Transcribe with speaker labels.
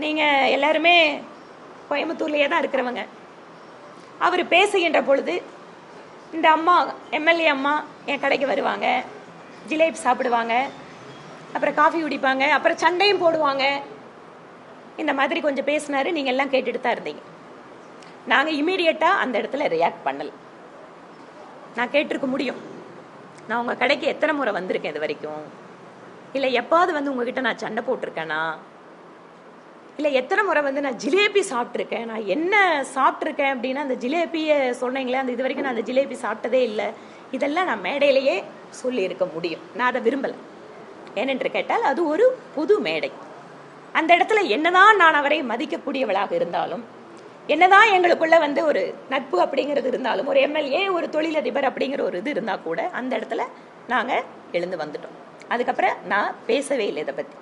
Speaker 1: நீங்கள் எல்லாருமே கோயம்புத்தூர்லேயே தான் இருக்கிறவங்க. அவர் பேசுகின்ற பொழுது இந்த அம்மா எம்எல்ஏ அம்மா என் கடைக்கு வருவாங்க, ஜிலேபி சாப்பிடுவாங்க, அப்புறம் காஃபி குடிப்பாங்க, அப்புறம் சண்டையும் போடுவாங்க. இந்த மாதிரி கொஞ்சம் பேசினாரு. நீங்கள் எல்லாம் கேட்டுட்டு தான் இருந்தீங்க. நாங்கள் இமீடியட்டாக அந்த இடத்துல ரியாக்ட் பண்ணல. நான் கேட்டிருக்க முடியும், நான் உங்கள் கடைக்கு எத்தனை முறை வந்திருக்கேன் இது வரைக்கும், இல்லை எப்பாவது வந்து உங்ககிட்ட நான் சண்டை போட்டிருக்கேனா, இல்லை எத்தனை முறை வந்து நான் ஜிலேபி சாப்பிட்ருக்கேன், நான் என்ன சாப்பிட்ருக்கேன் அப்படின்னா அந்த ஜிலேபியை சொன்னீங்களே, அந்த இது வரைக்கும் நான் அந்த ஜிலேபி சாப்பிட்டதே இல்லை. இதெல்லாம் நான் மேடையிலேயே சொல்லியிருக்க முடியும். நான் அதை விரும்பலை. ஏனென்று கேட்டால் அது ஒரு புது மேடை. அந்த இடத்துல என்னதான் நான் அவரை மதிக்கக்கூடியவளாக இருந்தாலும், என்னதான் எங்களுக்குள்ள வந்து ஒரு நட்பு அப்படிங்கிறது இருந்தாலும், ஒரு எம்எல்ஏ ஒரு தொழிலதிபர் அப்படிங்கிற ஒரு இது இருந்தால் கூட அந்த இடத்துல நாங்கள் எழுந்து வந்துட்டோம். அதுக்கப்புறம் நான் பேசவே இல்லை இதை பற்றி.